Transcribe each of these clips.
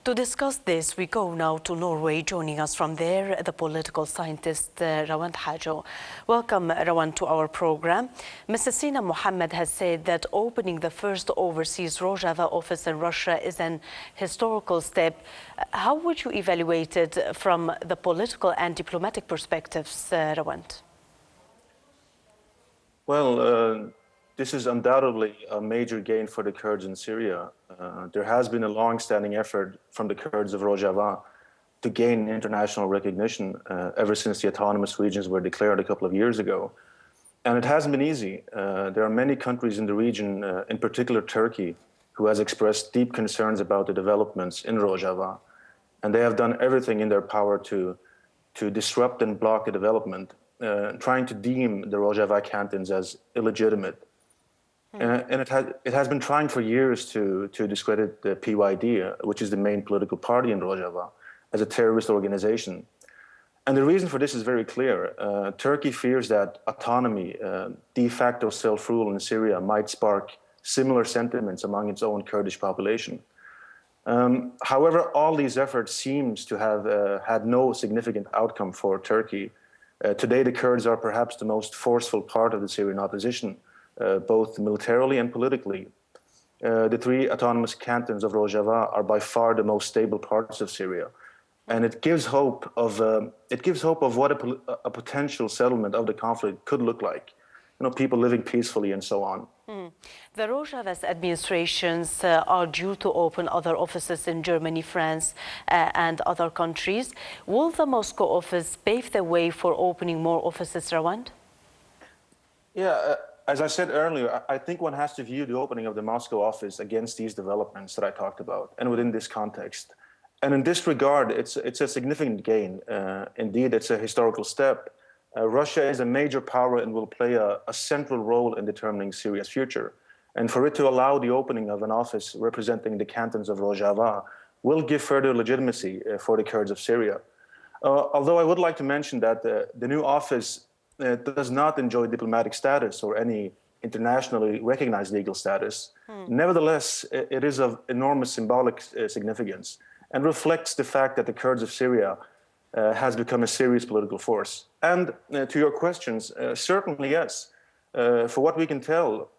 To discuss this, we go now to Norway. Joining us from there, the political scientist REWEND HACO. Welcome, REWEND, to our program. Mrs. Sina Mohammed has said that opening the first overseas Rojava office in Russia is an historical step. How would you evaluate it from the political and diplomatic perspectives, REWEND? Well, this is undoubtedly a major gain for the Kurds in Syria. There has been a long-standing effort from the Kurds of Rojava to gain international recognition ever since the autonomous regions were declared a couple of years ago. And it hasn't been easy. There are many countries in the region, in particular Turkey, who has expressed deep concerns about the developments in Rojava. And they have done everything in their power to disrupt and block the development, trying to deem the Rojava cantons as illegitimate. And it has been trying for years to discredit the PYD, which is the main political party in Rojava, as a terrorist organization. And the reason for this is very clear. Turkey fears that autonomy, de facto self-rule in Syria, might spark similar sentiments among its own Kurdish population. However, all these efforts seems to have had no significant outcome for Turkey. Today, the Kurds are perhaps the most forceful part of the Syrian opposition, both militarily and politically. The three autonomous cantons of Rojava are by far the most stable parts of Syria, and it gives hope of what a potential settlement of the conflict could look like. You know, people living peacefully and so on. The Rojava's administrations are due to open other offices in Germany, France, and other countries. Will the Moscow office pave the way for opening more offices, REWEND? Yeah. As I said earlier, I think one has to view the opening of the Moscow office against these developments that I talked about, and within this context. And in this regard, it's a significant gain. Indeed, it's a historical step. Russia is a major power and will play a central role in determining Syria's future. And for it to allow the opening of an office representing the cantons of Rojava will give further legitimacy for the Kurds of Syria. Although I would like to mention that the new office does not enjoy diplomatic status or any internationally recognized legal status. Nevertheless, it is of enormous symbolic significance and reflects the fact that the Kurds of Syria has become a serious political force. And to your questions, certainly yes. For what we can tell,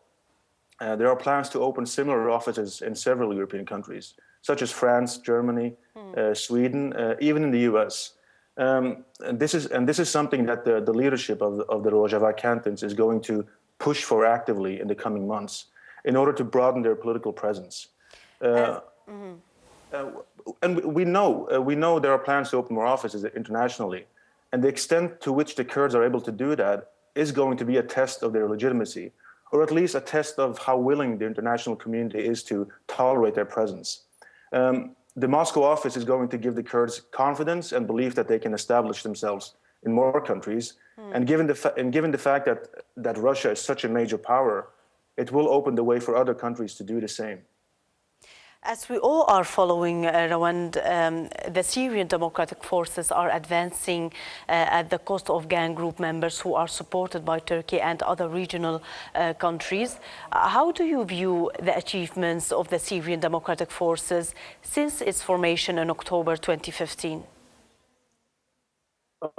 there are plans to open similar offices in several European countries, such as France, Germany, Sweden, even in the US. And this is something that the leadership of the Rojava cantons is going to push for actively in the coming months in order to broaden their political presence. And we know there are plans to open more offices internationally, and the extent to which the Kurds are able to do that is going to be a test of their legitimacy, or at least a test of how willing the international community is to tolerate their presence. The Moscow office is going to give the Kurds confidence and belief that they can establish themselves in more countries. And given the fact that Russia is such a major power, it will open the way for other countries to do the same. As we all are following, REWEND, the Syrian Democratic Forces are advancing at the cost of gang group members who are supported by Turkey and other regional countries. How do you view the achievements of the Syrian Democratic Forces since its formation in October 2015?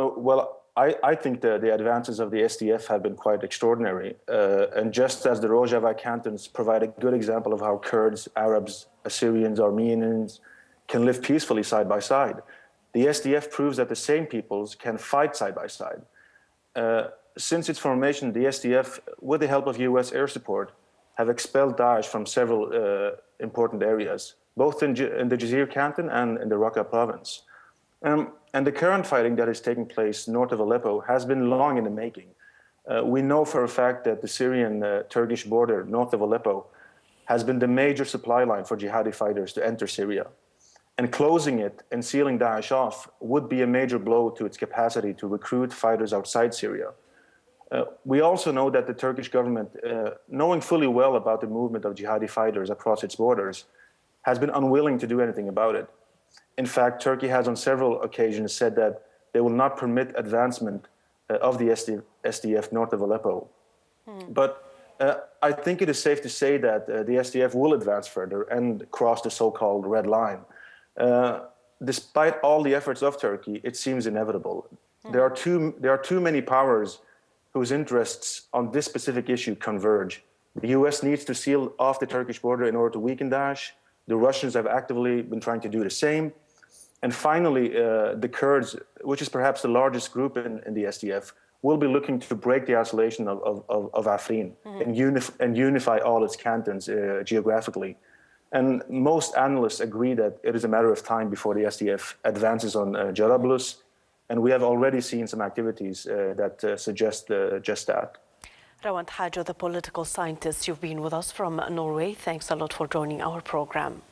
Well, I think the advances of the SDF have been quite extraordinary. And just as the Rojava cantons provide a good example of how Kurds, Arabs, Assyrians, Armenians can live peacefully side by side, the SDF proves that the same peoples can fight side by side. Since its formation, the SDF, with the help of US air support, have expelled Daesh from several important areas, both in the Jizir canton and in the Raqqa province. And the current fighting that is taking place north of Aleppo has been long in the making. We know for a fact that the Syrian-Turkish border north of Aleppo has been the major supply line for jihadi fighters to enter Syria. And closing it and sealing Daesh off would be a major blow to its capacity to recruit fighters outside Syria. We also know that the Turkish government, knowing fully well about the movement of jihadi fighters across its borders, has been unwilling to do anything about it. In fact, Turkey has on several occasions said that they will not permit advancement of the SDF north of Aleppo. But I think it is safe to say that the SDF will advance further and cross the so-called red line. Despite all the efforts of Turkey, it seems inevitable. There are too many powers whose interests on this specific issue converge. The US needs to seal off the Turkish border in order to weaken Daesh. The Russians have actively been trying to do the same. And finally, the Kurds, which is perhaps the largest group in the SDF, will be looking to break the isolation of Afrin and unify all its cantons geographically. And most analysts agree that it is a matter of time before the SDF advances on Jarablus. And we have already seen some activities that suggest just that. Rewend Hajo, the political scientist, you've been with us from Norway. Thanks a lot for joining our program.